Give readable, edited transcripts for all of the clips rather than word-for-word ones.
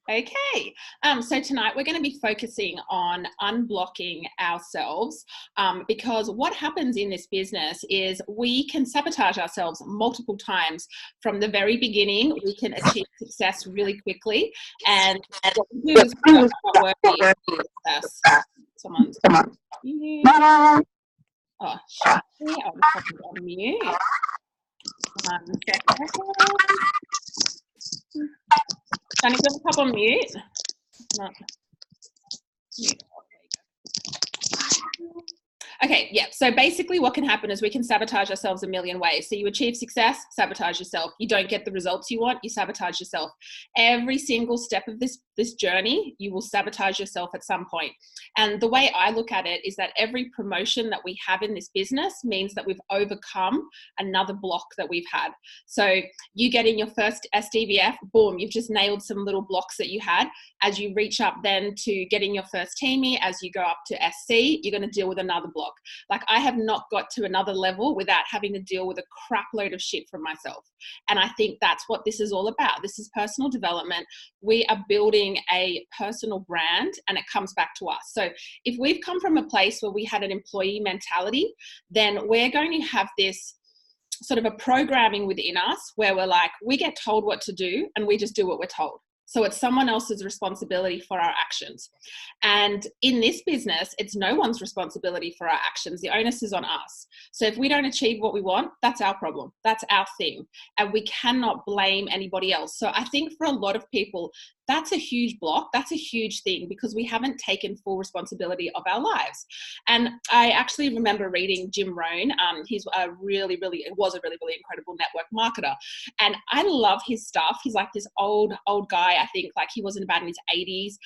Okay, so tonight we're going to be focusing on unblocking ourselves because what happens in this business is we can sabotage ourselves multiple times from the very beginning. We can achieve success really quickly, and what we do is we go, not worthy of success. Someone's mute. Oh, shit. I'll just pop it on mute. 1 second. Johnny, just pop on mute. Not mute. Okay, yeah. So basically what can happen is we can sabotage ourselves a million ways. So you achieve success, sabotage yourself. You don't get the results you want, you sabotage yourself. Every single step of this journey, you will sabotage yourself at some point. And the way I look at it is that every promotion that we have in this business means that we've overcome another block that we've had. So you get in your first SDVF, boom, you've just nailed some little blocks that you had. As you reach up then to getting your first teamie, as you go up to SC, you're going to deal with another block. Like, I have not got to another level without having to deal with a crap load of shit from myself. And I think that's what this is all about. This is personal development. We are building a personal brand, and it comes back to us. So if we've come from a place where we had an employee mentality, then we're going to have this sort of a programming within us where we're like, we get told what to do and we just do what we're told. So it's someone else's responsibility for our actions. And in this business, it's no one's responsibility for our actions. The onus is on us. So if we don't achieve what we want, that's our problem. That's our thing. And we cannot blame anybody else. So I think for a lot of people, that's a huge block. That's a huge thing because we haven't taken full responsibility of our lives. And I actually remember reading Jim Rohn. He's was a really incredible network marketer. And I love his stuff. He's like this old guy. I think like he wasn't about in his 80s.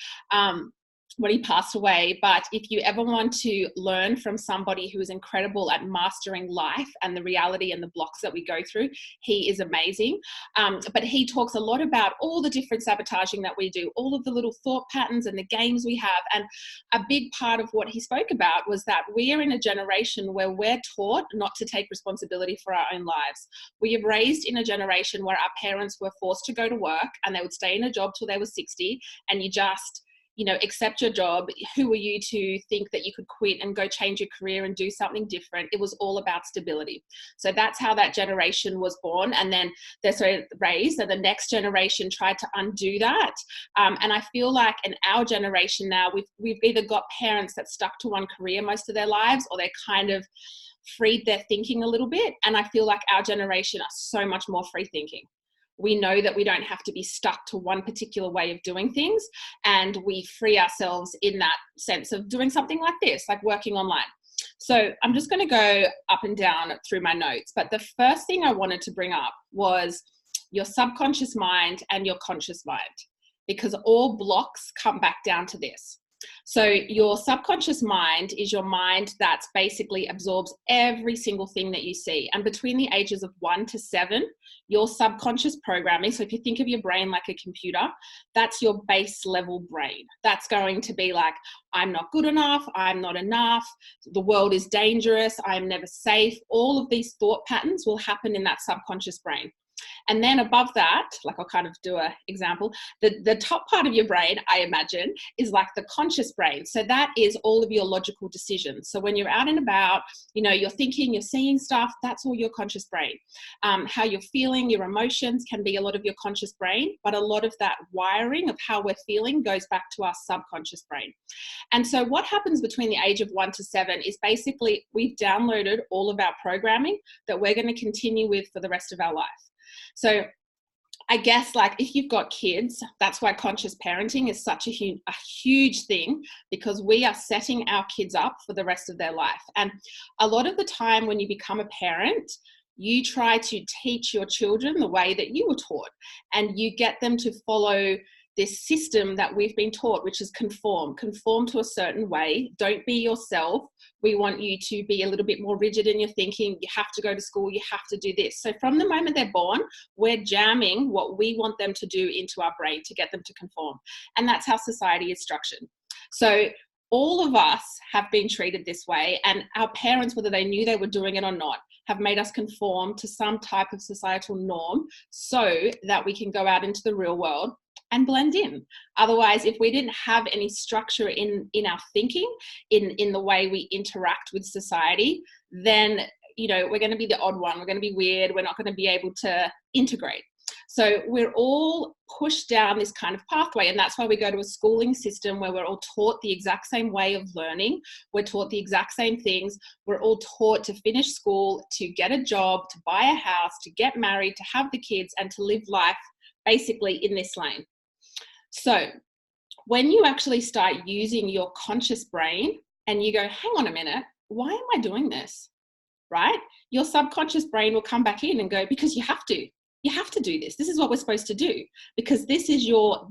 When he passed away. But if you ever want to learn from somebody who is incredible at mastering life and the reality and the blocks that we go through, he is amazing. But he talks a lot about all the different sabotaging that we do, all of the little thought patterns and the games we have. And a big part of what he spoke about was that we are in a generation where we're taught not to take responsibility for our own lives. We are raised in a generation where our parents were forced to go to work and they would stay in a job till they were 60, and you just accept your job. Who are you to think that you could quit and go change your career and do something different? It was all about stability. So that's how that generation was born. And then they're sort of raised, and the next generation tried to undo that. And I feel like in our generation now, we've either got parents that stuck to one career most of their lives, or they're kind of freed their thinking a little bit. And I feel like our generation are so much more free thinking. We know that we don't have to be stuck to one particular way of doing things, and we free ourselves in that sense of doing something like this, like working online. So I'm just going to go up and down through my notes. But the first thing I wanted to bring up was your subconscious mind and your conscious mind, because all blocks come back down to this. So your subconscious mind is your mind that basically absorbs every single thing that you see. And between the ages of 1 to 7, your subconscious programming, so if you think of your brain like a computer, that's your base level brain. That's going to be like, I'm not good enough, I'm not enough, the world is dangerous, I'm never safe. All of these thought patterns will happen in that subconscious brain. And then above that, like I'll kind of do an example, the top part of your brain, I imagine, is like the conscious brain. So that is all of your logical decisions. So when you're out and about, you're thinking, you're seeing stuff, that's all your conscious brain. How you're feeling, your emotions can be a lot of your conscious brain, but a lot of that wiring of how we're feeling goes back to our subconscious brain. And so what happens between the age of 1 to 7 is basically we've downloaded all of our programming that we're going to continue with for the rest of our life. So I guess like if you've got kids, that's why conscious parenting is such a huge thing, because we are setting our kids up for the rest of their life. And a lot of the time when you become a parent, you try to teach your children the way that you were taught, and you get them to follow this system that we've been taught, which is conform to a certain way. Don't be yourself. We want you to be a little bit more rigid in your thinking. You have to go to school. You have to do this. So from the moment they're born, we're jamming what we want them to do into our brain to get them to conform. And that's how society is structured. So all of us have been treated this way, and our parents, whether they knew they were doing it or not, have made us conform to some type of societal norm so that we can go out into the real world and blend in. Otherwise, if we didn't have any structure in our thinking, in the way we interact with society, then, you know, we're going to be the odd one. We're going to be weird. We're not going to be able to integrate. So we're all pushed down this kind of pathway. And that's why we go to a schooling system where we're all taught the exact same way of learning. We're taught the exact same things. We're all taught to finish school, to get a job, to buy a house, to get married, to have the kids, and to live life basically in this lane. So when you actually start using your conscious brain and you go, hang on a minute, why am I doing this? Right? Your subconscious brain will come back in and go, because you have to. You have to do this. This is what we're supposed to do, because this is your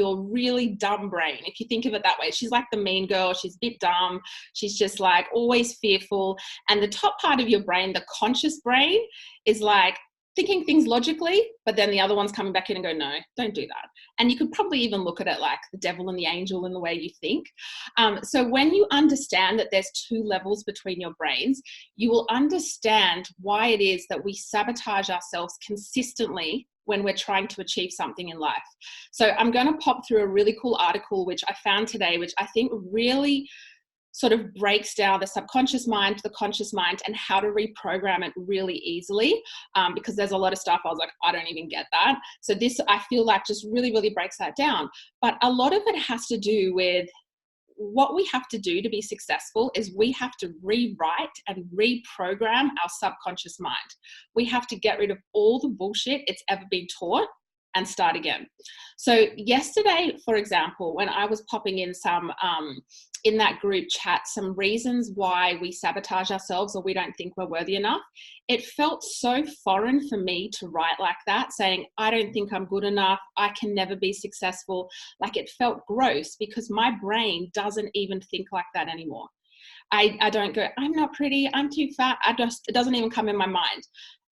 really dumb brain. If you think of it that way, she's like the mean girl. She's a bit dumb. She's just like always fearful. And the top part of your brain, the conscious brain, is like thinking things logically, but then the other one's coming back in and go, no, don't do that. And you could probably even look at it like the devil and the angel in the way you think. So when you understand that there's two levels between your brains, you will understand why it is that we sabotage ourselves consistently when we're trying to achieve something in life. So I'm going to pop through a really cool article, which I found today, which I think really sort of breaks down the subconscious mind to the conscious mind and how to reprogram it really easily, because there's a lot of stuff I was like, I don't even get that. So this, I feel like, just really, really breaks that down. But a lot of it has to do with what we have to do to be successful is we have to rewrite and reprogram our subconscious mind. We have to get rid of all the bullshit it's ever been taught and start again. So yesterday, for example, when I was popping in some, in that group chat, some reasons why we sabotage ourselves or we don't think we're worthy enough, it felt so foreign for me to write like that, saying, I don't think I'm good enough, I can never be successful. Like, it felt gross because my brain doesn't even think like that anymore. I don't go, I'm not pretty, I'm too fat. It doesn't even come in my mind.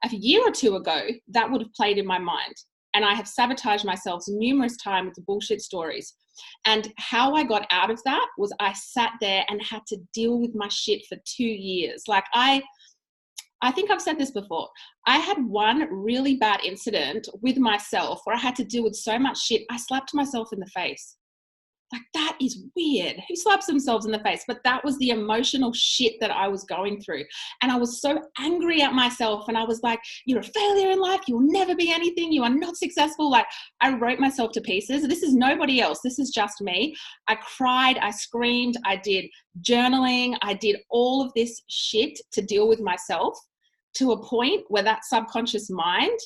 A year or two ago, that would have played in my mind. And I have sabotaged myself numerous times with bullshit stories. And how I got out of that was I sat there and had to deal with my shit for 2 years. Like, I think I've said this before. I had one really bad incident with myself where I had to deal with so much shit. I slapped myself in the face. Like, that is weird. Who slaps themselves in the face? But that was the emotional shit that I was going through. And I was so angry at myself. And I was like, you're a failure in life. You will never be anything. You are not successful. Like, I wrote myself to pieces. This is nobody else. This is just me. I cried. I screamed. I did journaling. I did all of this shit to deal with myself, to a point where that subconscious mind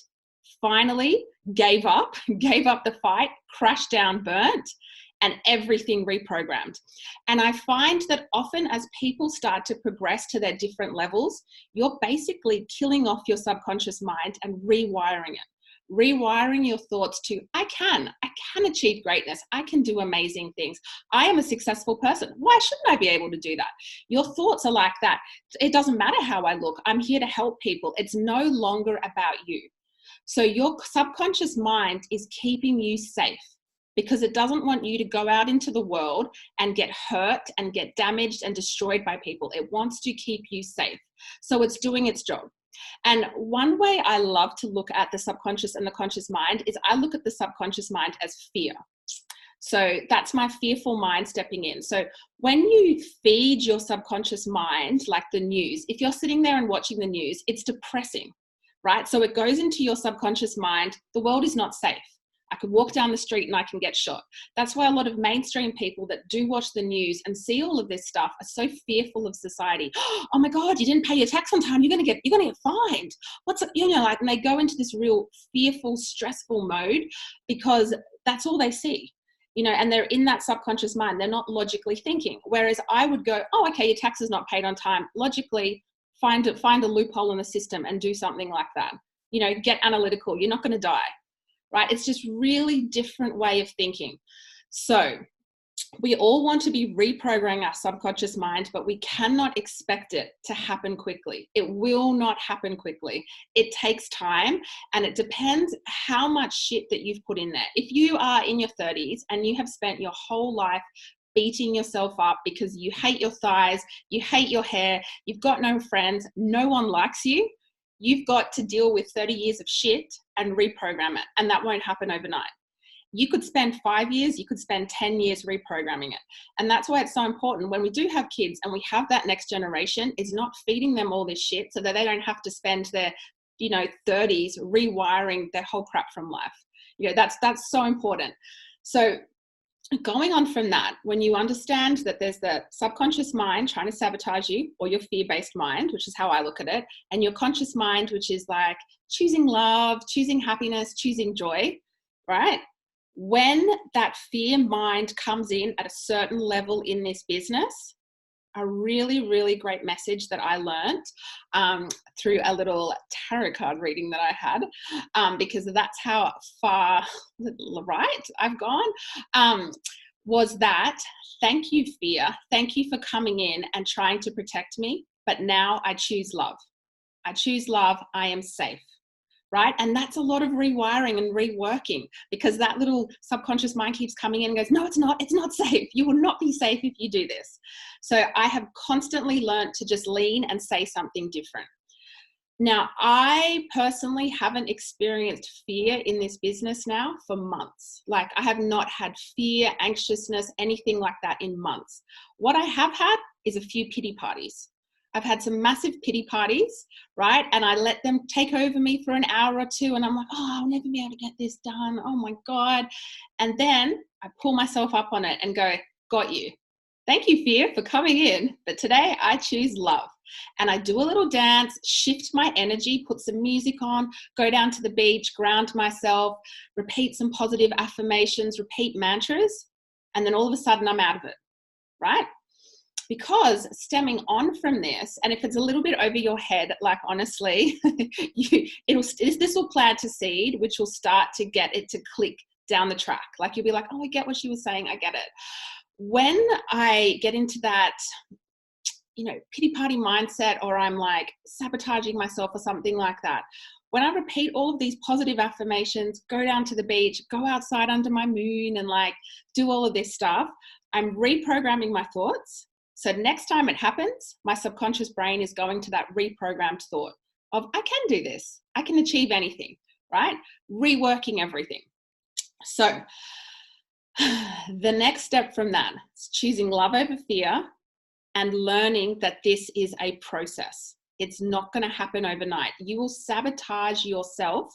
finally gave up the fight, crashed down, burnt, and everything reprogrammed. And I find that often as people start to progress to their different levels, you're basically killing off your subconscious mind and rewiring it. Rewiring your thoughts to, I can achieve greatness. I can do amazing things. I am a successful person. Why shouldn't I be able to do that? Your thoughts are like that. It doesn't matter how I look. I'm here to help people. It's no longer about you. So your subconscious mind is keeping you safe, because it doesn't want you to go out into the world and get hurt and get damaged and destroyed by people. It wants to keep you safe. So it's doing its job. And one way I love to look at the subconscious and the conscious mind is I look at the subconscious mind as fear. So that's my fearful mind stepping in. So when you feed your subconscious mind, like the news, if you're sitting there and watching the news, it's depressing, right? So it goes into your subconscious mind, the world is not safe. I could walk down the street and I can get shot. That's why a lot of mainstream people that do watch the news and see all of this stuff are so fearful of society. Oh my God, you didn't pay your tax on time. You're going to get fined. And they go into this real fearful, stressful mode because that's all they see, and they're in that subconscious mind. They're not logically thinking. Whereas I would go, oh, okay, your tax is not paid on time. Logically, find a loophole in the system and do something like that. Get analytical. You're not going to die. Right? It's just really different way of thinking. So we all want to be reprogramming our subconscious mind, but we cannot expect it to happen quickly. It will not happen quickly. It takes time, and it depends how much shit that you've put in there. If you are in your 30s and you have spent your whole life beating yourself up because you hate your thighs, you hate your hair, you've got no friends, no one likes you, you've got to deal with 30 years of shit and reprogram it. And that won't happen overnight. You could spend 5 years, you could spend 10 years reprogramming it. And that's why it's so important when we do have kids and we have that next generation, is not feeding them all this shit so that they don't have to spend their, 30s rewiring their whole crap from life. That's so important. So going on from that, when you understand that there's the subconscious mind trying to sabotage you, or your fear-based mind, which is how I look at it, and your conscious mind, which is like choosing love, choosing happiness, choosing joy, right? When that fear mind comes in at a certain level in this business, a really, really great message that I learned through a little tarot card reading that I had, because that's how far right I've gone, was that, thank you, fear. Thank you for coming in and trying to protect me. But now I choose love. I choose love. I am safe. Right? And that's a lot of rewiring and reworking, because that little subconscious mind keeps coming in and goes, no, it's not safe. You will not be safe if you do this. So I have constantly learned to just lean and say something different. Now, I personally haven't experienced fear in this business now for months. Like, I have not had fear, anxiousness, anything like that in months. What I have had is a few pity parties. I've had some massive pity parties, right? And I let them take over me for an hour or two, and I'm like, oh, I'll never be able to get this done. Oh my God. And then I pull myself up on it and go, got you. Thank you, fear, for coming in. But today I choose love. And I do a little dance, shift my energy, put some music on, go down to the beach, ground myself, repeat some positive affirmations, repeat mantras. And then all of a sudden I'm out of it, right? Because stemming on from this, and if it's a little bit over your head, like honestly, this will plant a seed, which will start to get it to click down the track. Like you'll be like, oh, I get what she was saying. I get it. When I get into that, pity party mindset, or I'm like sabotaging myself or something like that, when I repeat all of these positive affirmations, go down to the beach, go outside under my moon and like do all of this stuff, I'm reprogramming my thoughts. So next time it happens, my subconscious brain is going to that reprogrammed thought of, I can do this. I can achieve anything, right? Reworking everything. So the next step from that is choosing love over fear and learning that this is a process. It's not going to happen overnight. You will sabotage yourself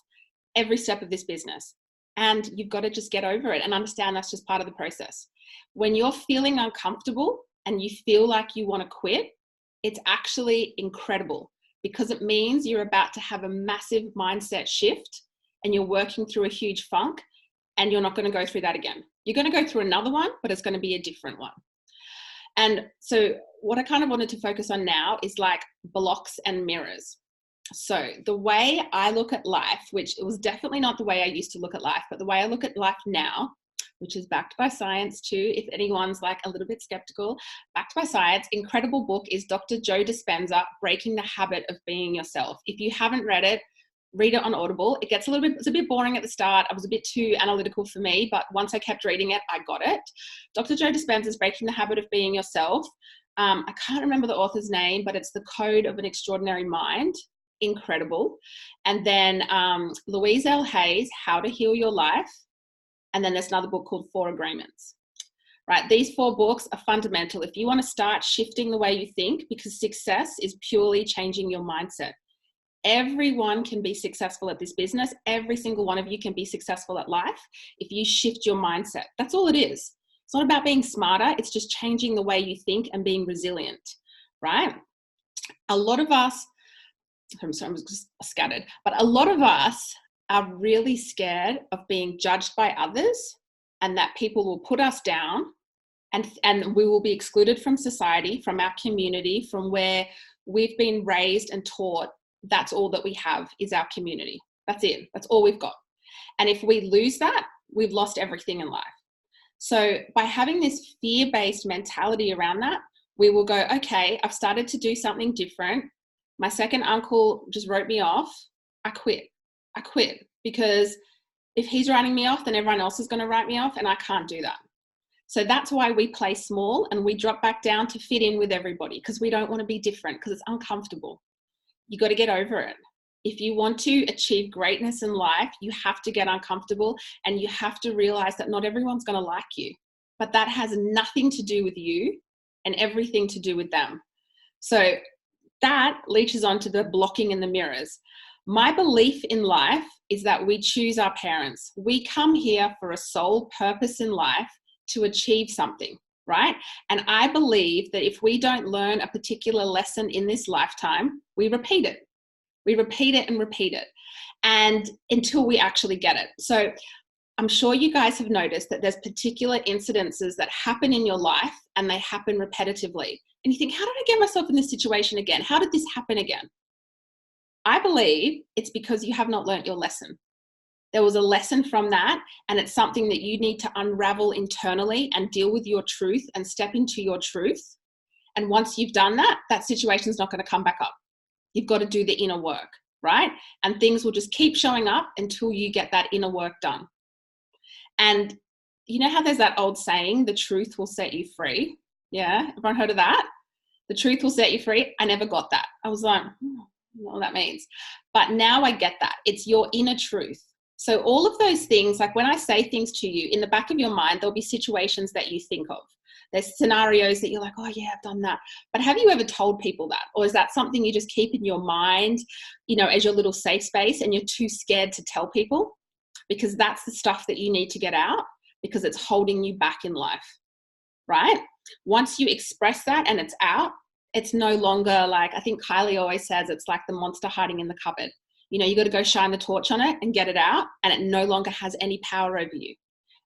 every step of this business. And you've got to just get over it and understand that's just part of the process. When you're feeling uncomfortable and you feel like you want to quit, it's actually incredible, because it means you're about to have a massive mindset shift and you're working through a huge funk, and you're not going to go through that again. You're going to go through another one, but it's going to be a different one. And so what I kind of wanted to focus on now is like blocks and mirrors. So the way I look at life, which it was definitely not the way I used to look at life, but the way I look at life now, which is backed by science too, if anyone's like a little bit skeptical, backed by science, incredible book is Dr. Joe Dispenza, Breaking the Habit of Being Yourself. If you haven't read it, read it on Audible. It's a bit boring at the start. I was a bit too analytical for me, but once I kept reading it, I got it. Dr. Joe Dispenza's Breaking the Habit of Being Yourself. I can't remember the author's name, but it's The Code of an Extraordinary Mind. Incredible. And then Louise L. Hayes, How to Heal Your Life. And then there's another book called 4 Agreements. Right? These 4 books are fundamental if you want to start shifting the way you think, because success is purely changing your mindset. Everyone can be successful at this business. Every single one of you can be successful at life if you shift your mindset. That's all it is. It's not about being smarter. It's just changing the way you think and being resilient, right? A lot of us, I'm sorry, I was just scattered, but a lot of us are really scared of being judged by others, and that people will put us down, and we will be excluded from society, from our community, from where we've been raised and taught. That's all that we have is our community. That's it. That's all we've got. And if we lose that, we've lost everything in life. So by having this fear-based mentality around that, we will go, okay, I've started to do something different. My second uncle just wrote me off. I quit, because if he's writing me off, then everyone else is going to write me off, and I can't do that. So that's why we play small and we drop back down to fit in with everybody, because we don't want to be different, because it's uncomfortable. You got to get over it. If you want to achieve greatness in life, you have to get uncomfortable, and you have to realize that not everyone's going to like you, but that has nothing to do with you and everything to do with them. So that leaches onto the blocking and the mirrors. My belief in life is that we choose our parents. We come here for a sole purpose in life to achieve something, right? And I believe that if we don't learn a particular lesson in this lifetime, we repeat it. We repeat it and repeat it, and until we actually get it. So I'm sure you guys have noticed that there's particular incidences that happen in your life, and they happen repetitively. And you think, how did I get myself in this situation again? How did this happen again? I believe it's because you have not learnt your lesson. There was a lesson from that, and it's something that you need to unravel internally and deal with your truth and step into your truth. And once you've done that, that situation's not going to come back up. You've got to do the inner work, right? And things will just keep showing up until you get that inner work done. And you know how there's that old saying, the truth will set you free? Yeah, everyone heard of that? The truth will set you free. I never got that. I was like, I don't know what that means. But now I get that. It's your inner truth. So all of those things, like when I say things to you, in the back of your mind, there'll be situations that you think of. There's scenarios that you're like, oh yeah, I've done that. But have you ever told people that? Or is that something you just keep in your mind, you know, as your little safe space, and you're too scared to tell people? Because that's the stuff that you need to get out, because it's holding you back in life, right? Once you express that and it's out, it's no longer like, I think Kylie always says, it's like the monster hiding in the cupboard. You know, you got to go shine the torch on it and get it out, and it no longer has any power over you.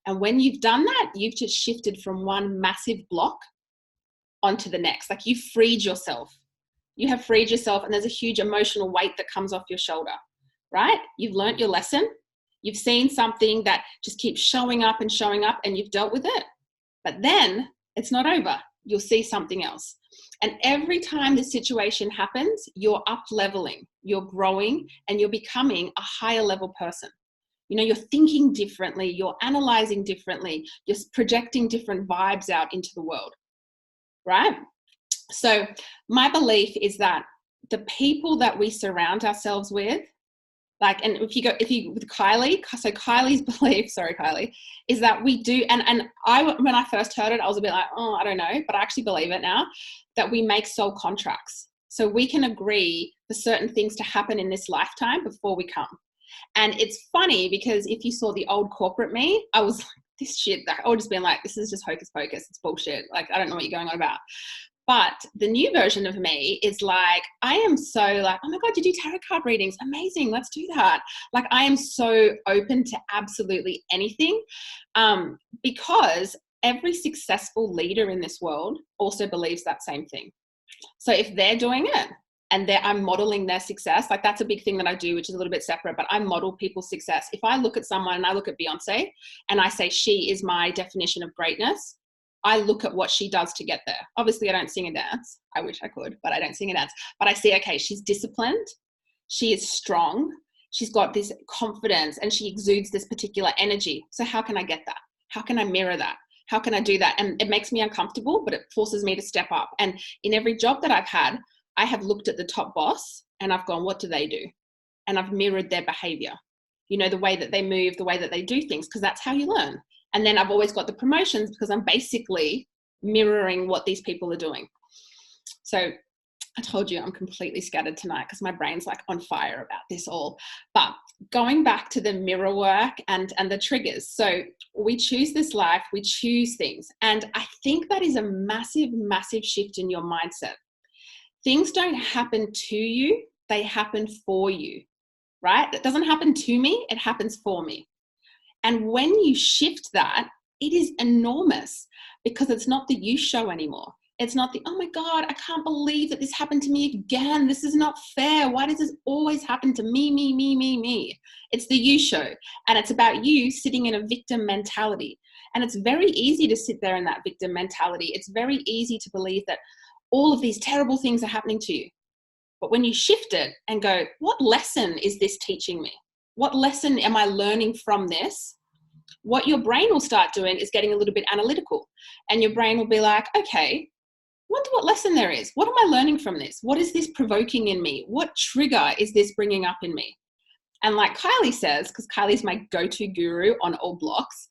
And when you've done that, you've just shifted from one massive block onto the next. Like you've freed yourself. You have freed yourself, and there's a huge emotional weight that comes off your shoulder, right? You've learnt your lesson. You've seen something that just keeps showing up, and you've dealt with it. But then it's not over. You'll see something else. And every time this situation happens, you're up leveling, you're growing, and you're becoming a higher level person. You know, you're thinking differently, you're analyzing differently, you're projecting different vibes out into the world, right? So my belief is that the people that we surround ourselves with, like, and if you with Kylie, so Kylie's belief, sorry Kylie, is that we do, and I, when I first heard it, I was a bit like, oh, I don't know, but I actually believe it now, that we make soul contracts. So we can agree for certain things to happen in this lifetime before we come. And it's funny because if you saw the old corporate me, I was like, this shit, like, I would just been like, this is just hocus pocus, it's bullshit. Like, I don't know what you're going on about. But the new version of me is like, I am so like, oh my God, you do tarot card readings. Amazing. Let's do that. Like, I am so open to absolutely anything, because every successful leader in this world also believes that same thing. So if they're doing it and I'm modeling their success, like that's a big thing that I do, which is a little bit separate, but I model people's success. If I look at someone and I look at Beyonce and I say, she is my definition of greatness, I look at what she does to get there. Obviously, I don't sing and dance. I wish I could, but I don't sing and dance. But I see, okay, she's disciplined. She is strong. She's got this confidence and she exudes this particular energy. So how can I get that? How can I mirror that? How can I do that? And it makes me uncomfortable, but it forces me to step up. And in every job that I've had, I have looked at the top boss and I've gone, what do they do? And I've mirrored their behavior. You know, the way that they move, the way that they do things, because that's how you learn. And then I've always got the promotions because I'm basically mirroring what these people are doing. So I told you I'm completely scattered tonight because my brain's like on fire about this all. But going back to the mirror work and the triggers. So we choose this life, we choose things. And I think that is a massive, massive shift in your mindset. Things don't happen to you, they happen for you, right? It doesn't happen to me, it happens for me. And when you shift that, it is enormous because it's not the you show anymore. It's not the, oh my God, I can't believe that this happened to me again. This is not fair. Why does this always happen to me, me, me, me, me? It's the you show. And it's about you sitting in a victim mentality. And it's very easy to sit there in that victim mentality. It's very easy to believe that all of these terrible things are happening to you. But when you shift it and go, what lesson is this teaching me? What lesson am I learning from this? What your brain will start doing is getting a little bit analytical. And your brain will be like, okay, wonder what lesson there is. What am I learning from this? What is this provoking in me? What trigger is this bringing up in me? And like Kylie says, because Kylie's my go-to guru on all blocks,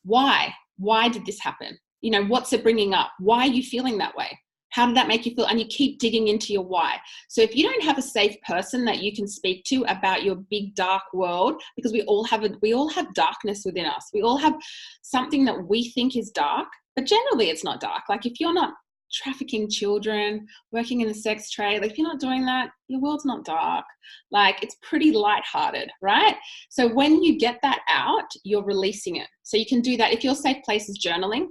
why? Why did this happen? You know, what's it bringing up? Why are you feeling that way? How did that make you feel? And you keep digging into your why. So if you don't have a safe person that you can speak to about your big dark world, because we all have darkness within us. We all have something that we think is dark, but generally it's not dark. Like if you're not trafficking children, working in the sex trade, like if you're not doing that, your world's not dark. Like it's pretty lighthearted, right? So when you get that out, you're releasing it. So you can do that. If your safe place is journaling,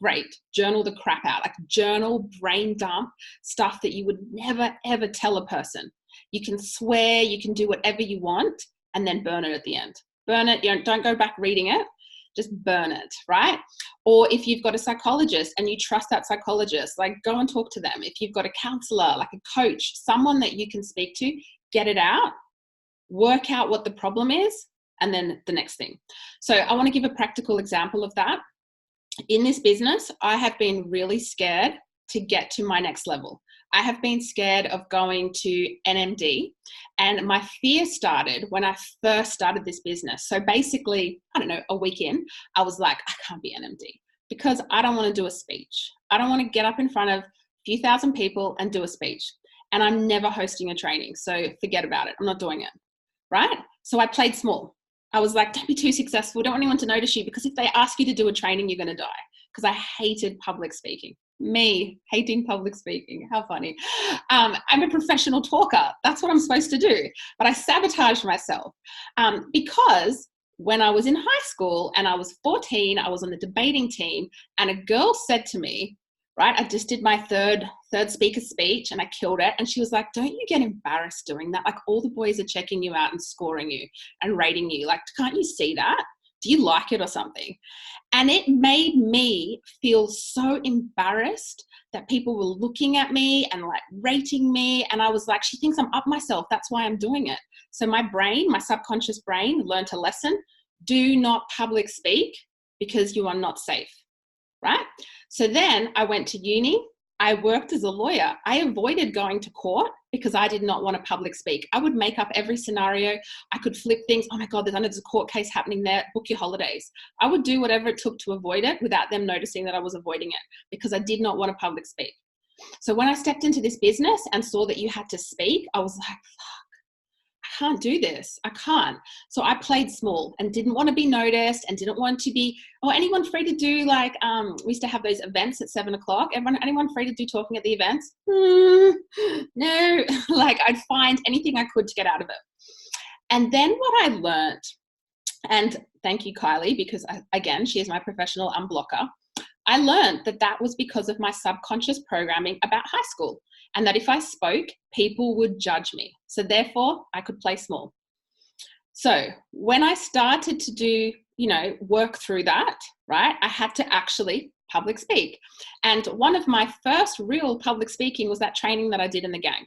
great. Journal the crap out, like journal, brain dump stuff that you would never, ever tell a person. You can swear, you can do whatever you want, and then burn it at the end. Burn it, don't go back reading it, just burn it, right? Or if you've got a psychologist and you trust that psychologist, like go and talk to them. If you've got a counselor, like a coach, someone that you can speak to, get it out, work out what the problem is, and then the next thing. So I want to give a practical example of that. In this business, I have been really scared to get to my next level. I have been scared of going to NMD, and my fear started when I first started this business. So basically, I don't know, a week in, I was like, I can't be NMD because I don't want to do a speech. I don't want to get up in front of a few thousand people and do a speech. And I'm never hosting a training. So forget about it. I'm not doing it. Right? So I played small. I was like, don't be too successful. Don't want anyone to notice you, because if they ask you to do a training, you're going to die. Because I hated public speaking. Me hating public speaking. How funny. I'm a professional talker. That's what I'm supposed to do. But I sabotaged myself because when I was in high school and I was 14, I was on the debating team, and a girl said to me, right, I just did my third speaker speech and I killed it. And she was like, don't you get embarrassed doing that? Like all the boys are checking you out and scoring you and rating you. Like, can't you see that? Do you like it or something? And it made me feel so embarrassed that people were looking at me and like rating me. And I was like, she thinks I'm up myself. That's why I'm doing it. So my brain, my subconscious brain learned a lesson. Do not public speak because you are not safe. Right? So then I went to uni. I worked as a lawyer. I avoided going to court because I did not want to public speak. I would make up every scenario. I could flip things. Oh my God, there's a court case happening there. Book your holidays. I would do whatever it took to avoid it without them noticing that I was avoiding it because I did not want to public speak. So when I stepped into this business and saw that you had to speak, I was like, I can't do this. I can't. So I played small and didn't want to be noticed and didn't want to be, anyone free to do like, we used to have those events at 7:00. Anyone free to do talking at the events? No, like I'd find anything I could to get out of it. And then what I learned, and thank you, Kylie, because again, she is my professional unblocker. I learned that was because of my subconscious programming about high school. And that if I spoke, people would judge me. So therefore, I could play small. So when I started to do, work through that, right, I had to actually public speak. And one of my first real public speaking was that training that I did in the gang.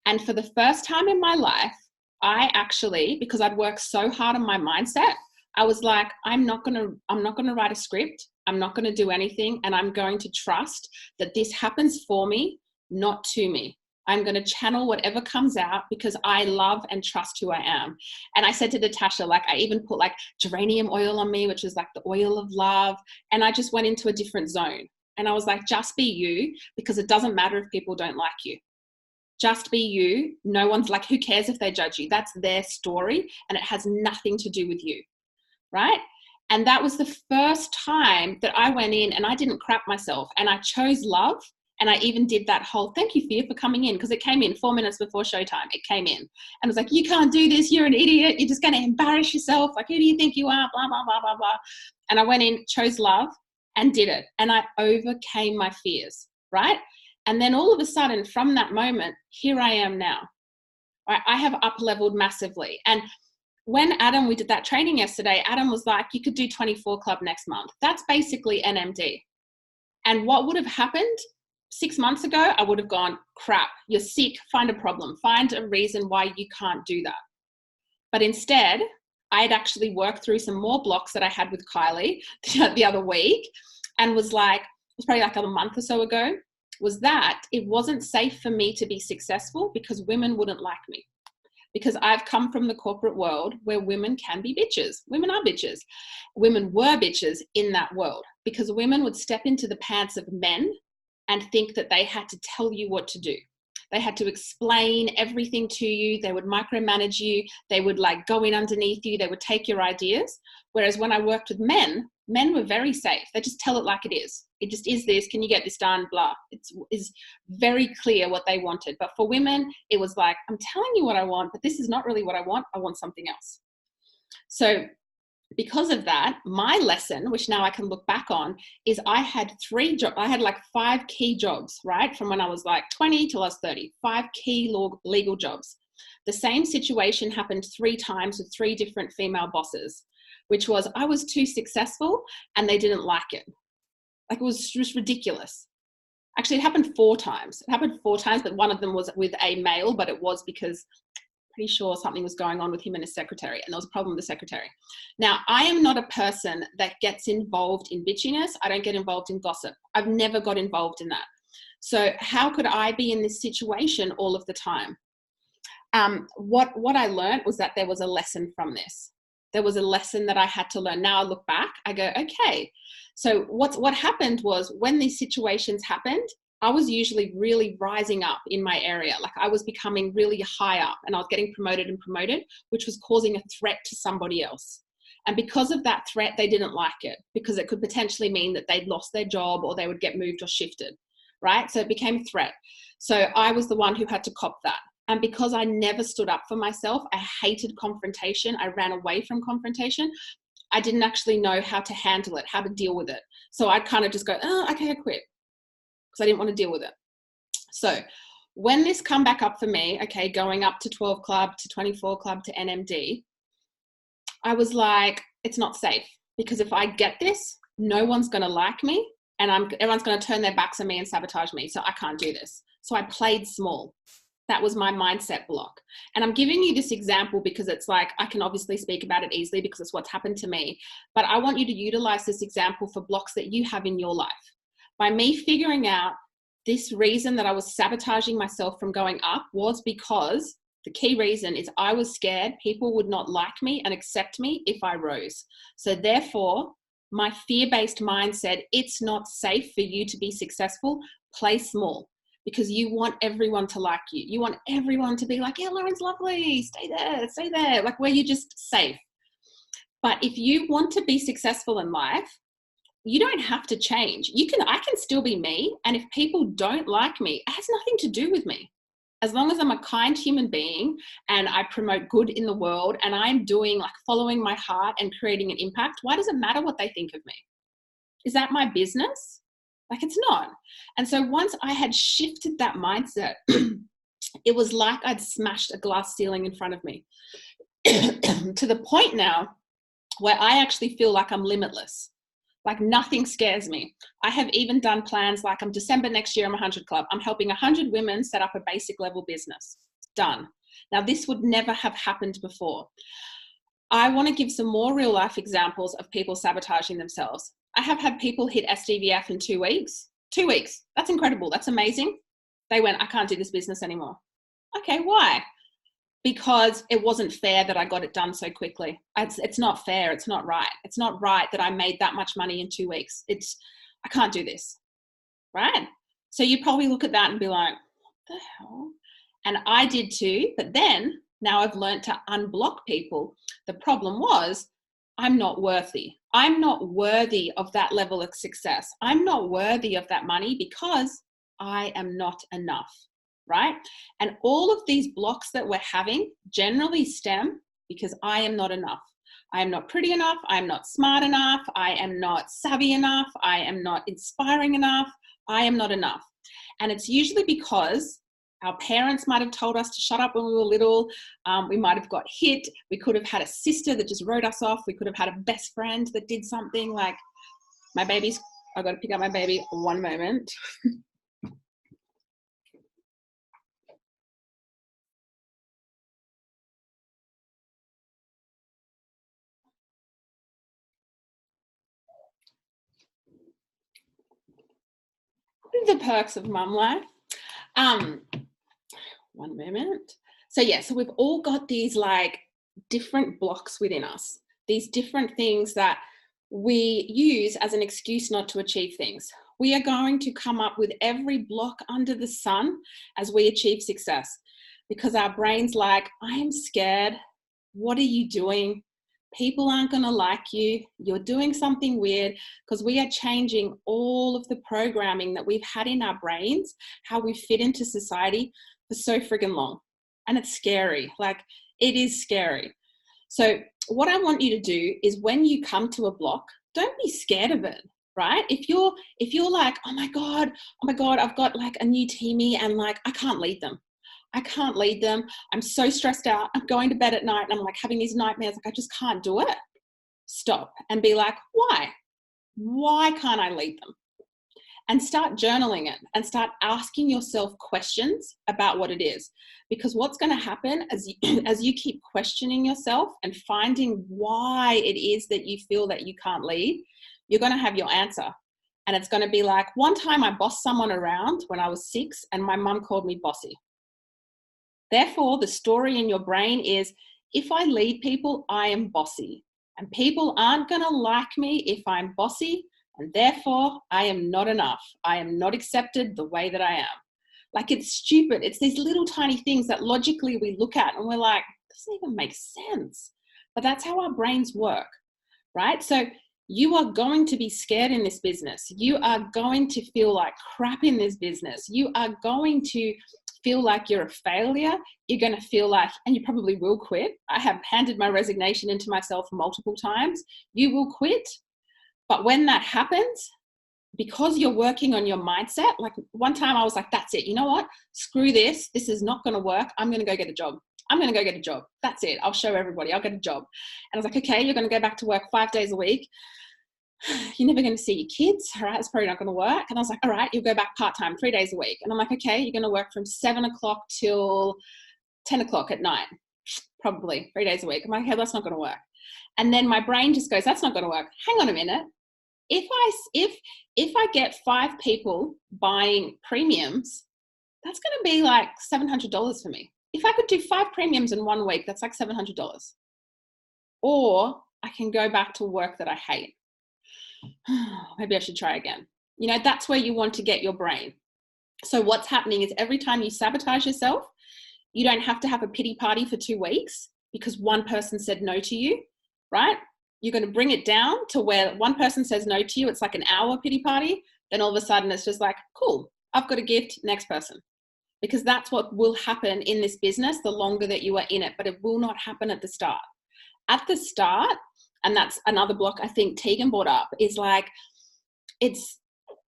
And for the first time in my life, I actually, because I'd worked so hard on my mindset, I was like, I'm not going to write a script. I'm not going to do anything. And I'm going to trust that this happens for me, not to me. I'm going to channel whatever comes out because I love and trust who I am. And I said to Natasha, like, I even put like geranium oil on me, which is like the oil of love. And I just went into a different zone. And I was like, just be you, because it doesn't matter if people don't like you. Just be you. No one's like, who cares if they judge you? That's their story. And it has nothing to do with you. Right? And that was the first time that I went in and I didn't crap myself and I chose love. And I even did that whole, thank you, Fear, for coming in, because it came in 4 minutes before showtime. It came in and it was like, you can't do this. You're an idiot. You're just going to embarrass yourself. Like, who do you think you are? Blah, blah, blah, blah, blah. And I went in, chose love and did it. And I overcame my fears, right? And then all of a sudden from that moment, here I am now. Right? I have up-leveled massively. And when we did that training yesterday, Adam was like, you could do 24 Club next month. That's basically NMD. And what would have happened 6 months ago, I would have gone, crap, you're sick, find a problem, find a reason why you can't do that. But instead, I had actually worked through some more blocks that I had with Kylie the other week. and was like, it was probably like a month or so ago, was that it wasn't safe for me to be successful because women wouldn't like me. Because I've come from the corporate world where women can be bitches. Women are bitches. Women were bitches in that world because women would step into the pants of men and think that they had to tell you what to do. They had to explain everything to you. They would micromanage you. They would like go in underneath you. They would take your ideas. Whereas when I worked with men, men were very safe. They just tell it like it is. It just is this. Can you get this done? Blah. It's very clear what they wanted. But for women, it was like, I'm telling you what I want, but this is not really what I want. I want something else. So because of that, my lesson, which now I can look back on, is I had 3 jobs. I had like 5 key jobs, right? From when I was like 20 till I was 30, 5 key legal jobs. The same situation happened 3 times with 3 different female bosses, which was I was too successful and they didn't like it. Like it was just ridiculous. Actually, it happened 4 times. It happened 4 times, but one of them was with a male, but it was because pretty sure something was going on with him and his secretary, and there was a problem with the secretary. Now, I am not a person that gets involved in bitchiness. I don't get involved in gossip. I've never got involved in that. So how could I be in this situation all of the time? What I learned was that there was a lesson from this. There was a lesson that I had to learn. Now I look back, I go, okay. So what happened was when these situations happened, I was usually really rising up in my area. Like I was becoming really high up and I was getting promoted and promoted, which was causing a threat to somebody else. And because of that threat, they didn't like it because it could potentially mean that they'd lost their job or they would get moved or shifted, right? So it became a threat. So I was the one who had to cop that. And because I never stood up for myself, I hated confrontation. I ran away from confrontation. I didn't actually know how to handle it, how to deal with it. So I'd kind of just go, oh, okay, I quit. Because I didn't want to deal with it. So when this come back up for me, okay, going up to 12 club, to 24 club, to NMD, I was like, it's not safe. Because if I get this, no one's going to like me and everyone's going to turn their backs on me and sabotage me. So I can't do this. So I played small. That was my mindset block. And I'm giving you this example because it's like, I can obviously speak about it easily because it's what's happened to me. But I want you to utilize this example for blocks that you have in your life. By me figuring out this reason that I was sabotaging myself from going up was because the key reason is I was scared people would not like me and accept me if I rose. So therefore, my fear-based mind said, it's not safe for you to be successful. Play small because you want everyone to like you. You want everyone to be like, yeah, Lauren's lovely. Stay there. Like where you're just safe. But if you want to be successful in life, you don't have to change. I can still be me. And if people don't like me, it has nothing to do with me. As long as I'm a kind human being and I promote good in the world and I'm doing like following my heart and creating an impact, why does it matter what they think of me? Is that my business? Like it's not. And so once I had shifted that mindset, it was like I'd smashed a glass ceiling in front of me to the point now where I actually feel like I'm limitless. Like nothing scares me. I have even done plans like December next year, I'm 100 Club. I'm helping 100 women set up a basic level business. Done. Now, this would never have happened before. I want to give some more real life examples of people sabotaging themselves. I have had people hit SDVF in 2 weeks. 2 weeks. That's incredible. That's amazing. They went, I can't do this business anymore. Okay, why? Because it wasn't fair that I got it done so quickly. It's not fair. It's not right. It's not right that I made that much money in 2 weeks. I can't do this, right? So you probably look at that and be like, what the hell? And I did too, but then now I've learned to unblock people. The problem was I'm not worthy. I'm not worthy of that level of success. I'm not worthy of that money because I am not enough. Right? And all of these blocks that we're having generally stem because I am not enough. I am not pretty enough. I am not smart enough. I am not savvy enough. I am not inspiring enough. I am not enough. And it's usually because our parents might have told us to shut up when we were little. We might have got hit. We could have had a sister that just wrote us off. We could have had a best friend that did something like I've got to pick up my baby. One moment. The perks of mum life. Um, One moment. So yeah, so we've all got these like different blocks within us, these different things that we use as an excuse not to achieve things. We are going to come up with every block under the sun as we achieve success because our brain's like, I am scared. What are you doing? People aren't going to like you. You're doing something weird, because we are changing all of the programming that we've had in our brains, how we fit into society for so friggin' long. And it's scary. Like, it is scary. So what I want you to do is when you come to a block, don't be scared of it, right? If you're like, oh my God, I've got like a new teamie and like, I can't lead them. I'm so stressed out. I'm going to bed at night and I'm like having these nightmares. Like, I just can't do it. Stop and be like, why? Why can't I lead them? And start journaling it and start asking yourself questions about what it is. Because what's going to happen as you keep questioning yourself and finding why it is that you feel that you can't lead, you're going to have your answer. And it's going to be like, one time I bossed someone around when I was 6 and my mum called me bossy. Therefore, the story in your brain is, if I lead people, I am bossy. And people aren't going to like me if I'm bossy. And therefore, I am not enough. I am not accepted the way that I am. Like, it's stupid. It's these little tiny things that logically we look at and we're like, doesn't even make sense. But that's how our brains work, right? So you are going to be scared in this business. You are going to feel like crap in this business. You are going to feel like you're a failure. You're going to feel like, and you probably will quit. I have handed my resignation into myself multiple times. You will quit. But when that happens, because you're working on your mindset, like one time I was like, that's it. You know what? Screw this. This is not going to work. I'm going to go get a job. That's it. I'll show everybody. I'll get a job. And I was like, okay, you're going to go back to work 5 days a week. You're never going to see your kids. All right. It's probably not going to work. And I was like, all right, you'll go back part-time 3 days a week. And I'm like, okay, you're going to work from 7 o'clock till 10 o'clock at night, probably 3 days a week. I'm like, okay, that's not going to work. And then my brain just goes, that's not going to work. Hang on a minute. If I get 5 people buying premiums, that's going to be like $700 for me. If I could do 5 premiums in 1 week, that's like $700. Or I can go back to work that I hate. Maybe I should try again. You know, that's where you want to get your brain. So what's happening is every time you sabotage yourself, you don't have to have a pity party for 2 weeks because one person said no to you, right? You're going to bring it down to where one person says no to you. It's like an hour pity party. Then all of a sudden it's just like, cool, I've got a gift, next person. Because that's what will happen in this business the longer that you are in it, but it will not happen at the start. At the start, and that's another block I think Tegan brought up, is like, it's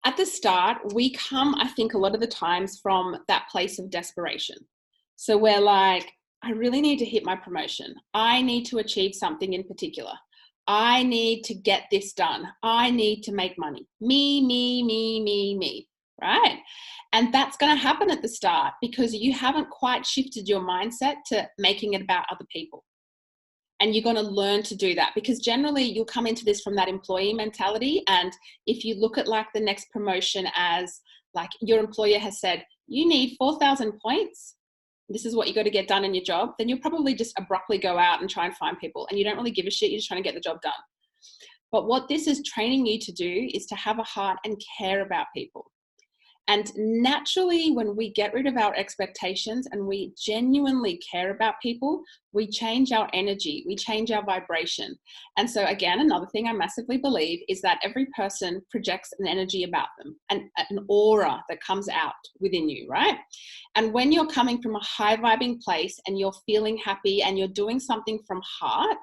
at the start, we come, I think a lot of the times from that place of desperation. So we're like, I really need to hit my promotion. I need to achieve something in particular. I need to get this done. I need to make money. Me, right? And that's going to happen at the start because you haven't quite shifted your mindset to making it about other people. And you're going to learn to do that because generally you'll come into this from that employee mentality. And if you look at like the next promotion as like your employer has said, you need 4,000 points. This is what you got to get done in your job. Then you'll probably just abruptly go out and try and find people and you don't really give a shit. You're just trying to get the job done. But what this is training you to do is to have a heart and care about people. And naturally, when we get rid of our expectations and we genuinely care about people, we change our energy, we change our vibration. And so again, another thing I massively believe is that every person projects an energy about them, and an aura that comes out within you, right? And when you're coming from a high vibing place and you're feeling happy and you're doing something from heart,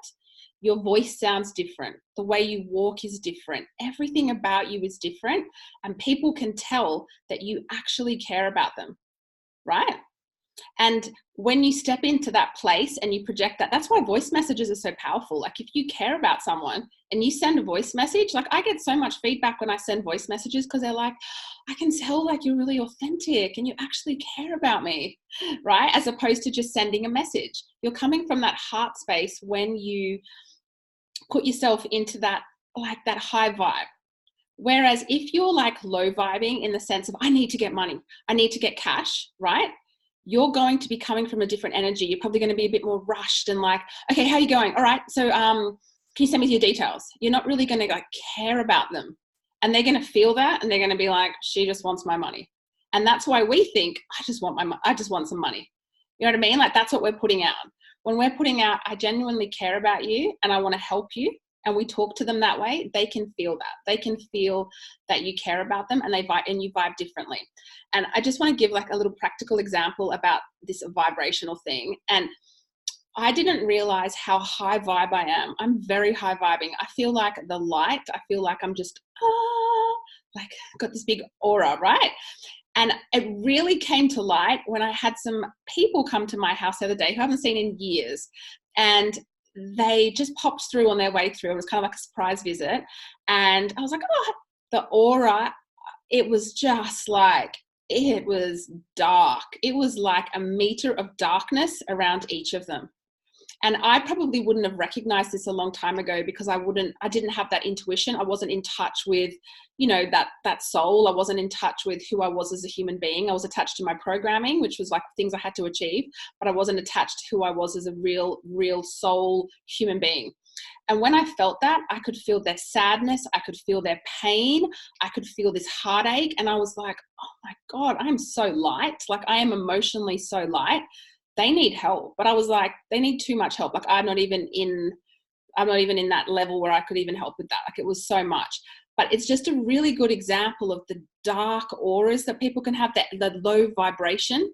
your voice sounds different. The way you walk is different. Everything about you is different. And people can tell that you actually care about them, right? And when you step into that place and you project that, that's why voice messages are so powerful. Like if you care about someone and you send a voice message, like I get so much feedback when I send voice messages because they're like, I can tell like you're really authentic and you actually care about me, right? As opposed to just sending a message. You're coming from that heart space when you put yourself into that, like that high vibe. Whereas if you're like low vibing in the sense of, I need to get money, I need to get cash, right? You're going to be coming from a different energy. You're probably going to be a bit more rushed and like, okay, how are you going? All right. So can you send me your details? You're not really going to like care about them. And they're going to feel that, and they're going to be like, she just wants my money. And that's why we think, I just want some money. You know what I mean? Like, that's what we're putting out. When we're putting out, I genuinely care about you and I want to help you, and we talk to them that way, they can feel that. They can feel that you care about them, and you vibe differently. And I just want to give like a little practical example about this vibrational thing. And I didn't realize how high vibe I am. I'm very high vibing. I feel like the light. I feel like I'm just, like got this big aura, right? And it really came to light when I had some people come to my house the other day who I haven't seen in years. And they just popped through on their way through. It was kind of like a surprise visit. And I was like, oh, the aura, it was just like, it was dark. It was like a meter of darkness around each of them. And I probably wouldn't have recognized this a long time ago because I didn't have that intuition. I wasn't in touch with, that soul. I wasn't in touch with who I was as a human being. I was attached to my programming, which was like things I had to achieve, but I wasn't attached to who I was as a real soul human being. And when I felt that, I could feel their sadness. I could feel their pain. I could feel this heartache. And I was like, oh my God, I'm so light. Like, I am emotionally so light. They need help. But I was like, they need too much help. Like, I'm not even in that level where I could even help with that. Like, it was so much. But it's just a really good example of the dark auras that people can have, the low vibration.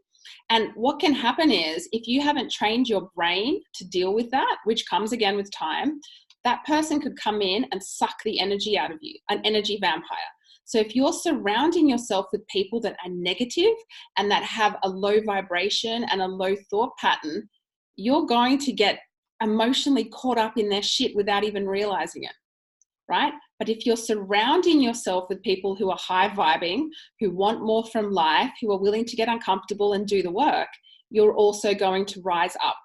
And what can happen is, if you haven't trained your brain to deal with that, which comes again with time, that person could come in and suck the energy out of you, an energy vampire. So if you're surrounding yourself with people that are negative and that have a low vibration and a low thought pattern, you're going to get emotionally caught up in their shit without even realizing it, right? But if you're surrounding yourself with people who are high vibing, who want more from life, who are willing to get uncomfortable and do the work, you're also going to rise up.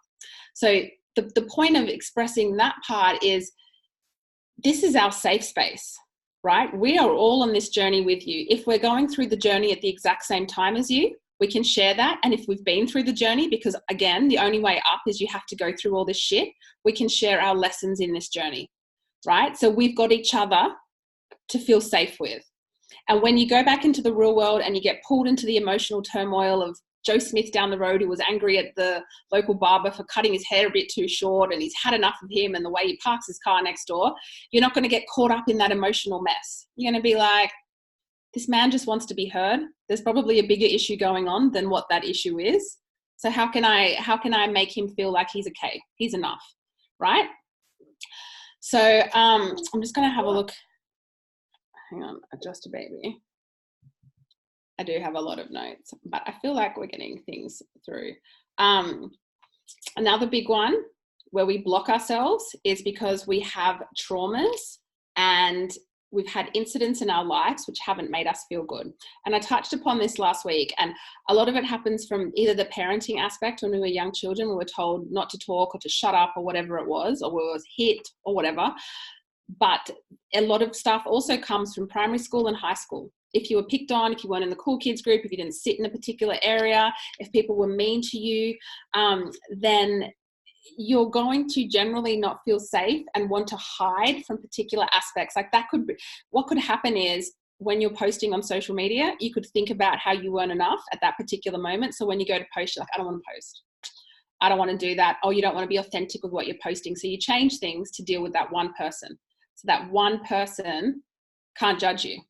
So the point of expressing that part is, this is our safe space, right? We are all on this journey with you. If we're going through the journey at the exact same time as you, we can share that. And if we've been through the journey, because again, the only way up is you have to go through all this shit, we can share our lessons in this journey, right? So we've got each other to feel safe with. And when you go back into the real world and you get pulled into the emotional turmoil of Joe Smith down the road, who was angry at the local barber for cutting his hair a bit too short, and he's had enough of him and the way he parks his car next door, you're not going to get caught up in that emotional mess. You're going to be like, this man just wants to be heard. There's probably a bigger issue going on than what that issue is. So how can I make him feel like he's okay? He's enough, right? So I'm just going to have a look. Hang on, adjust a baby. I do have a lot of notes, but I feel like we're getting things through. Another big one where we block ourselves is because we have traumas and we've had incidents in our lives which haven't made us feel good. And I touched upon this last week, and a lot of it happens from either the parenting aspect. When we were young children, we were told not to talk or to shut up or whatever it was, or we was hit or whatever. But a lot of stuff also comes from primary school and high school. If you were picked on, if you weren't in the cool kids group, if you didn't sit in a particular area, if people were mean to you, then you're going to generally not feel safe and want to hide from particular aspects. Like, that could be, what could happen is, when you're posting on social media, you could think about how you weren't enough at that particular moment. So when you go to post, you're like, I don't want to post. I don't want to do that. Oh, you don't want to be authentic with what you're posting. So you change things to deal with that one person. So that one person can't judge you.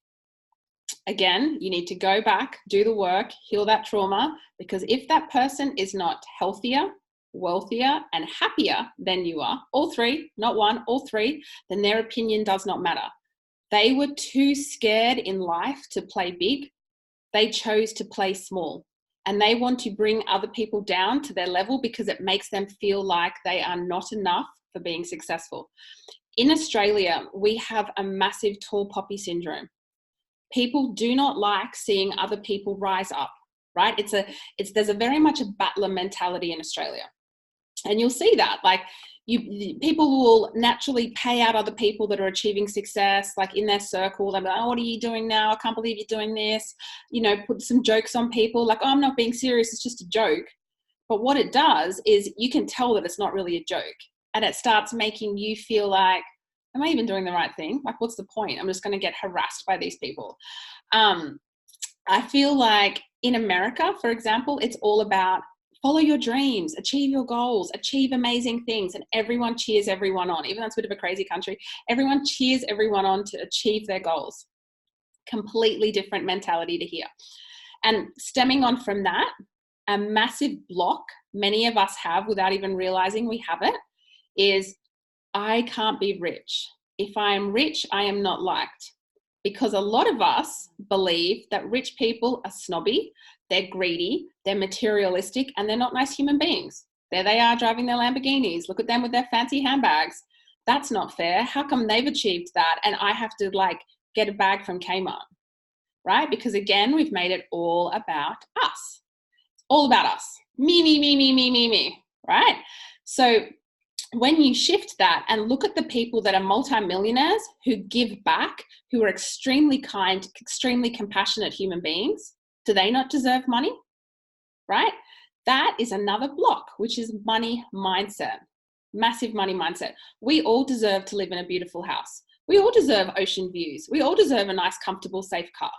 Again, you need to go back, do the work, heal that trauma, because if that person is not healthier, wealthier, and happier than you are, all three, not one, all three, then their opinion does not matter. They were too scared in life to play big. They chose to play small, and they want to bring other people down to their level because it makes them feel like they are not enough for being successful. In Australia, we have a massive tall poppy syndrome. People do not like seeing other people rise up, right? There's a very much a battler mentality in Australia. And you'll see that, like, People will naturally pay out other people that are achieving success, like in their circle. They'll be like, oh, what are you doing now? I can't believe you're doing this. You know, put some jokes on people like, oh, I'm not being serious. It's just a joke. But what it does is you can tell that it's not really a joke. And it starts making you feel like, am I even doing the right thing? Like, what's the point? I'm just going to get harassed by these people. I feel like in America, for example, it's all about follow your dreams, achieve your goals, achieve amazing things, and everyone cheers everyone on. Even though it's a bit of a crazy country, everyone cheers everyone on to achieve their goals. Completely different mentality to here. And stemming on from that, a massive block many of us have without even realizing we have it is, I can't be rich. If I am rich, I am not liked. Because a lot of us believe that rich people are snobby, they're greedy, they're materialistic, and they're not nice human beings. There they are driving their Lamborghinis. Look at them with their fancy handbags. That's not fair. How come they've achieved that and I have to like get a bag from Kmart, right? Because again, we've made it all about us. It's all about us. Me, right? So when you shift that and look at the people that are multimillionaires who give back, who are extremely kind, extremely compassionate human beings, do they not deserve money? Right? That is another block, which is money mindset, massive money mindset. We all deserve to live in a beautiful house. We all deserve ocean views. We all deserve a nice, comfortable, safe car,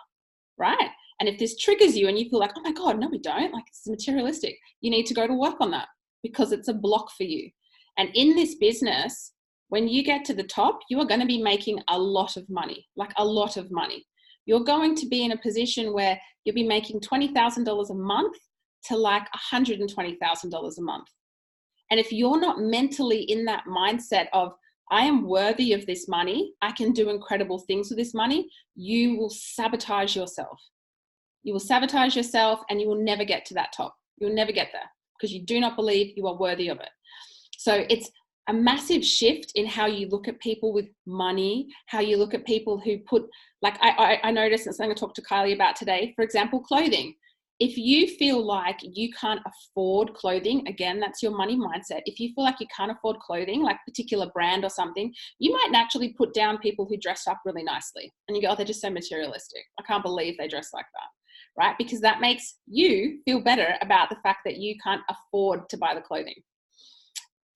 right? And if this triggers you and you feel like, oh my God, no, we don't, like it's materialistic, you need to go to work on that because it's a block for you. And in this business, when you get to the top, you are going to be making a lot of money, like a lot of money. You're going to be in a position where you'll be making $20,000 a month to like $120,000 a month. And if you're not mentally in that mindset of, I am worthy of this money, I can do incredible things with this money, you will sabotage yourself. You will sabotage yourself and you will never get to that top. You'll never get there because you do not believe you are worthy of it. So it's a massive shift in how you look at people with money, how you look at people who put, like I noticed, and something I talked to Kylie about today, for example, clothing. If you feel like you can't afford clothing, again, that's your money mindset. If you feel like you can't afford clothing, like a particular brand or something, you might naturally put down people who dress up really nicely. And you go, oh, they're just so materialistic. I can't believe they dress like that, right? Because that makes you feel better about the fact that you can't afford to buy the clothing.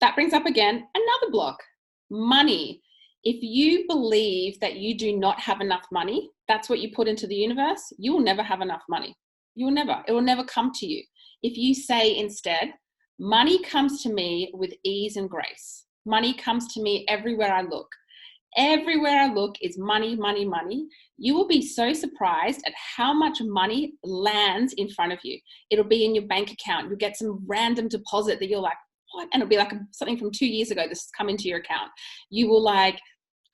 That brings up again another block, money. If you believe that you do not have enough money, that's what you put into the universe, you will never have enough money. You will never, it will never come to you. If you say instead, money comes to me with ease and grace. Money comes to me everywhere I look. Everywhere I look is money, money, money. You will be so surprised at how much money lands in front of you. It'll be in your bank account. You'll get some random deposit that you're like, what? And it'll be like something from 2 years ago that's come into your account. You will like,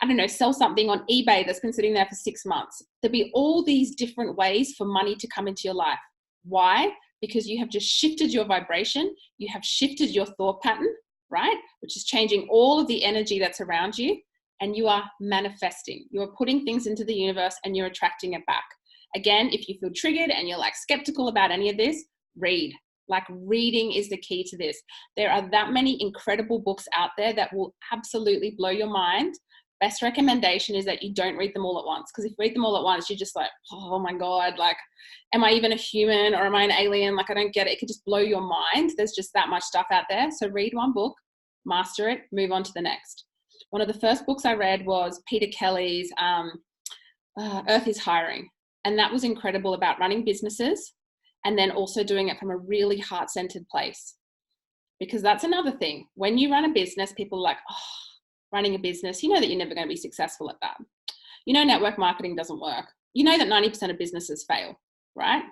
I don't know, sell something on eBay that's been sitting there for 6 months. There'll be all these different ways for money to come into your life. Why? Because you have just shifted your vibration. You have shifted your thought pattern, right? Which is changing all of the energy that's around you. And you are manifesting. You are putting things into the universe and you're attracting it back. Again, if you feel triggered and you're like skeptical about any of this, read. Like reading is the key to this. There are that many incredible books out there that will absolutely blow your mind. Best recommendation is that you don't read them all at once. Because if you read them all at once, you're just like, oh my God, like, am I even a human or am I an alien? Like, I don't get it. It could just blow your mind. There's just that much stuff out there. So read one book, master it, move on to the next. One of the first books I read was Peter Kelly's Earth is Hiring. And that was incredible about running businesses and then also doing it from a really heart-centered place. Because that's another thing. When you run a business, people are like, oh, running a business, you know that you're never going to be successful at that. You know network marketing doesn't work. You know that 90% of businesses fail, right?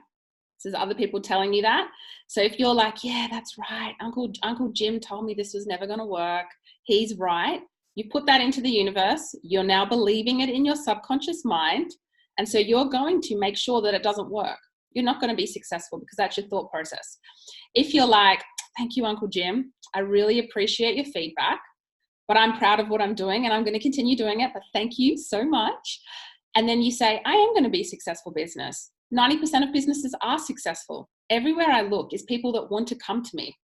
So there's other people telling you that. So if you're like, yeah, that's right, Uncle Jim told me this was never going to work, he's right. You put that into the universe. You're now believing it in your subconscious mind. And so you're going to make sure that it doesn't work. You're not going to be successful because that's your thought process. If you're like, thank you, Uncle Jim, I really appreciate your feedback, but I'm proud of what I'm doing and I'm going to continue doing it, but thank you so much. And then you say, I am going to be a successful business. 90% of businesses are successful. Everywhere I look is people that want to come to me.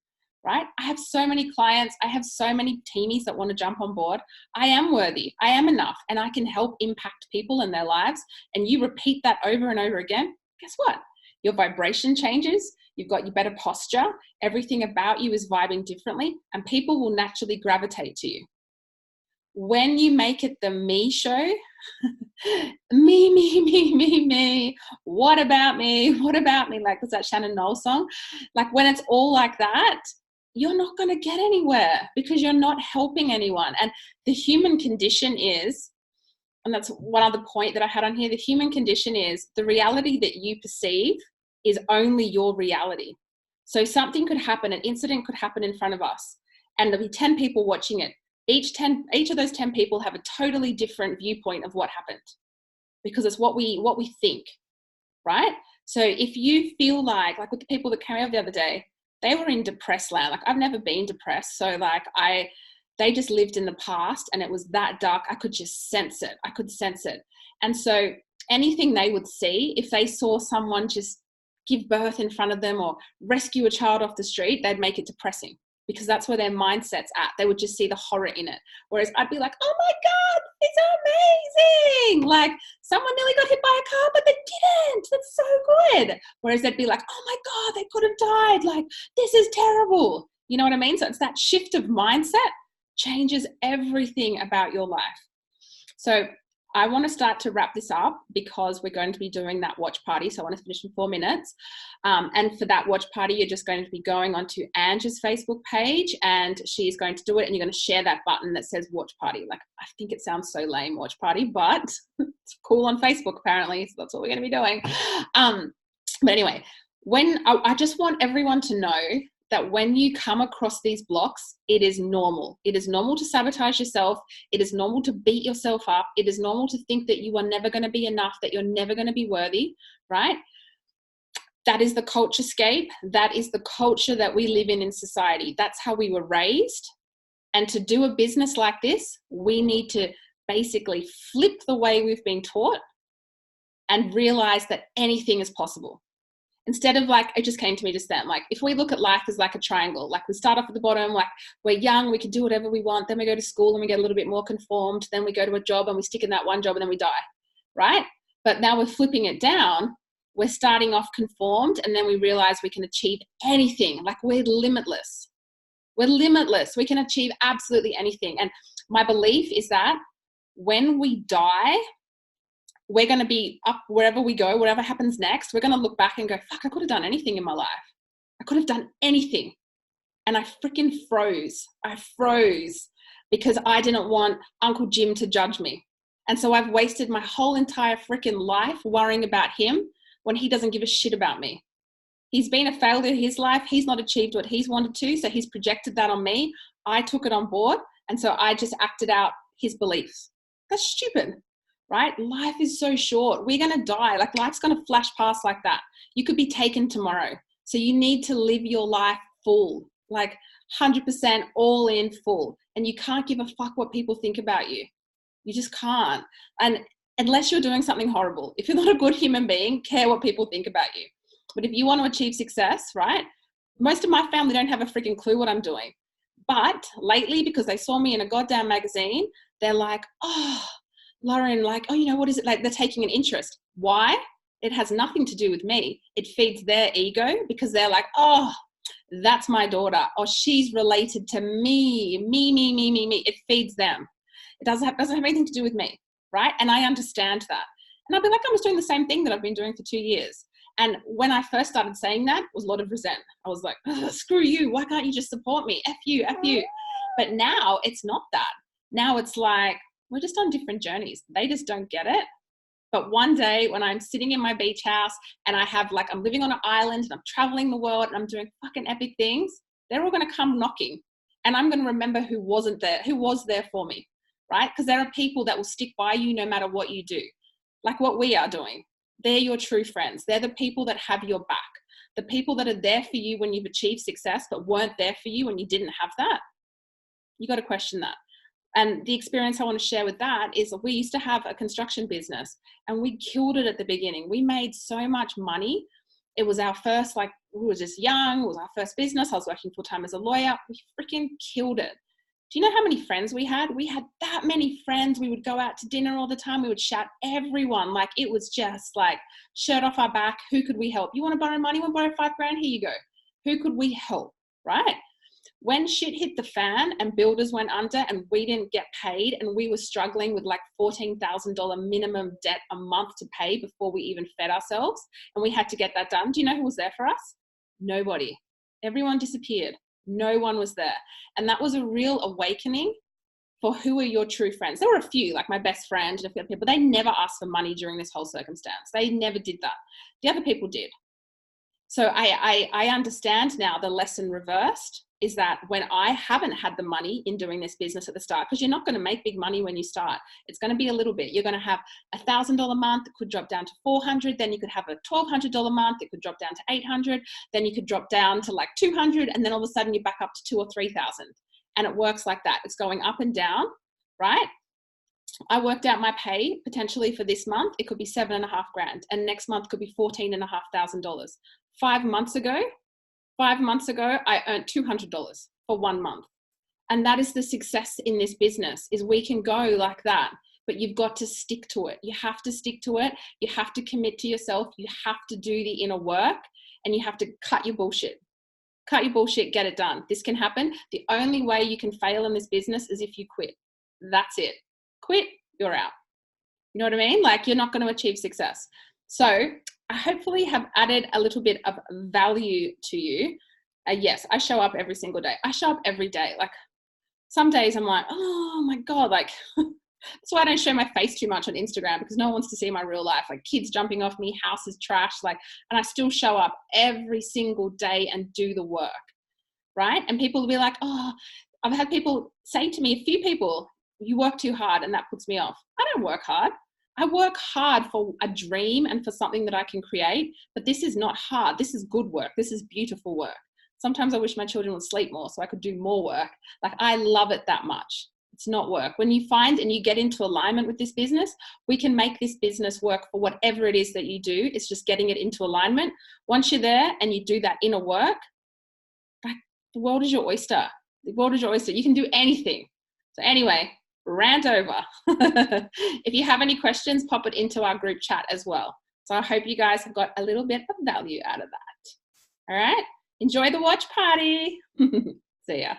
right? I have so many clients. I have so many teamies that want to jump on board. I am worthy. I am enough, and I can help impact people in their lives. And you repeat that over and over again. Guess what? Your vibration changes. You've got your better posture. Everything about you is vibing differently, and people will naturally gravitate to you. When you make it the me show, me, what about me? What about me? Like, was that Shannon Knoll song? Like, when it's all like that, you're not going to get anywhere because you're not helping anyone. And the human condition is, and that's one other point that I had on here, the human condition is the reality that you perceive is only your reality. So something could happen, an incident could happen in front of us, and there'll be 10 people watching it. Each of those 10 people have a totally different viewpoint of what happened, because it's what we think, right? So if you feel like with the people that came over the other day, they were in depressed land. Like, I've never been depressed. So they just lived in the past, and it was that dark. I could just sense it. I could sense it. And so anything they would see, if they saw someone just give birth in front of them or rescue a child off the street, they'd make it depressing, because that's where their mindset's at. They would just see the horror in it. Whereas I'd be like, oh my God, it's amazing. Like, someone nearly got hit by a car, but they didn't. That's so good. Whereas they'd be like, oh my God, they could have died. Like, this is terrible. You know what I mean? So it's that shift of mindset changes everything about your life. So I want to start to wrap this up, because we're going to be doing that watch party. So I want to finish in 4 minutes. And for that watch party, you're just going to be going onto Angie's Facebook page, and she's going to do it. And you're going to share that button that says watch party. Like, I think it sounds so lame, watch party, but it's cool on Facebook apparently. So that's what we're going to be doing. But anyway, I just want everyone to know that when you come across these blocks, it is normal. It is normal to sabotage yourself. It is normal to beat yourself up. It is normal to think that you are never going to be enough, that you're never going to be worthy, right? That is the culturescape. That is the culture that we live in society. That's how we were raised. And to do a business like this, we need to basically flip the way we've been taught and realize that anything is possible. Instead of, like, it just came to me just then, like, if we look at life as like a triangle, like we start off at the bottom, like we're young, we can do whatever we want. Then we go to school and we get a little bit more conformed. Then we go to a job and we stick in that one job and then we die, right? But now we're flipping it down. We're starting off conformed, and then we realize we can achieve anything. Like, we're limitless. We're limitless. We can achieve absolutely anything. And my belief is that when we die, we're going to be up wherever we go, whatever happens next, we're going to look back and go, fuck, I could have done anything in my life. I could have done anything. And I freaking froze. I froze because I didn't want Uncle Jim to judge me. And so I've wasted my whole entire freaking life worrying about him when he doesn't give a shit about me. He's been a failure in his life. He's not achieved what he's wanted to. So he's projected that on me. I took it on board. And so I just acted out his beliefs. That's stupid. Right? Life is so short. We're going to die. Like, life's going to flash past like that. You could be taken tomorrow. So you need to live your life full, like 100% all in full. And you can't give a fuck what people think about you. You just can't. And unless you're doing something horrible, if you're not a good human being, care what people think about you. But if you want to achieve success, right? Most of my family don't have a freaking clue what I'm doing. But lately, because they saw me in a goddamn magazine, they're like, oh, Lauren, like, oh, you know, what is it? Like, they're taking an interest. Why? It has nothing to do with me. It feeds their ego, because they're like, oh, that's my daughter. Or she's related to me. It feeds them. It doesn't have anything to do with me, right? And I understand that. And I'll be like, I was doing the same thing that I've been doing for 2 years. And when I first started saying that, it was a lot of resentment. I was like, oh, screw you. Why can't you just support me? F you. But now it's not that. Now it's like, we're just on different journeys. They just don't get it. But one day when I'm sitting in my beach house and I'm living on an island and I'm traveling the world and I'm doing fucking epic things, they're all going to come knocking. And I'm going to remember who was there for me, right? Because there are people that will stick by you no matter what you do. Like what we are doing. They're your true friends. They're the people that have your back. The people that are there for you when you've achieved success but weren't there for you when you didn't have that. You got to question that. And the experience I want to share with that is we used to have a construction business and we killed it at the beginning. We made so much money. It was our first we were just young. It was our first business. I was working full-time as a lawyer. We freaking killed it. Do you know how many friends we had? We had that many friends. We would go out to dinner all the time. We would shout everyone. Like, it was just like shirt off our back. Who could we help? You want to borrow money? You want to borrow $5,000? Here you go. Who could we help? Right? When shit hit the fan and builders went under and we didn't get paid and we were struggling with like $14,000 minimum debt a month to pay before we even fed ourselves, and we had to get that done, do you know who was there for us? Nobody. Everyone disappeared. No one was there. And that was a real awakening for who are your true friends. There were a few, like my best friend and a few other people. They never asked for money during this whole circumstance. They never did that. The other people did. So I understand now the lesson reversed is that when I haven't had the money in doing this business at the start, because you're not going to make big money when you start, it's going to be a little bit. You're going to have $1,000 month, it could drop down to $400, then you could have a $1,200 month, it could drop down to $800, then you could drop down to like $200, and then all of a sudden you're back up to $2,000 or $3,000. And it works like that. It's going up and down, right? I worked out my pay potentially for this month. It could be $7,500, and next month could be $14,500. 5 months ago, I earned $200 for 1 month. And that is the success in this business, is we can go like that, but you've got to stick to it. You have to stick to it. You have to commit to yourself. You have to do the inner work, and you have to cut your bullshit. Cut your bullshit, get it done. This can happen. The only way you can fail in this business is if you quit. That's it. Quit, you're out. You know what I mean? Like, you're not going to achieve success. So I hopefully have added a little bit of value to you. Yes, I show up every single day. I show up every day. Like, some days I'm like, oh my God, like, that's why I don't show my face too much on Instagram, because no one wants to see my real life. Like, kids jumping off me, house is trash, like, and I still show up every single day and do the work, right? And people will be like, oh, I've had people say to me, a few people, you work too hard and that puts me off. I don't work hard. I work hard for a dream and for something that I can create, but this is not hard. This is good work. This is beautiful work. Sometimes I wish my children would sleep more so I could do more work. Like, I love it that much. It's not work. When you find and you get into alignment with this business, we can make this business work for whatever it is that you do. It's just getting it into alignment. Once you're there and you do that inner work, like, the world is your oyster. The world is your oyster. You can do anything. So anyway, rant over. If you have any questions, pop it into our group chat as well. So I hope you guys have got a little bit of value out of that. All right. Enjoy the watch party. See ya.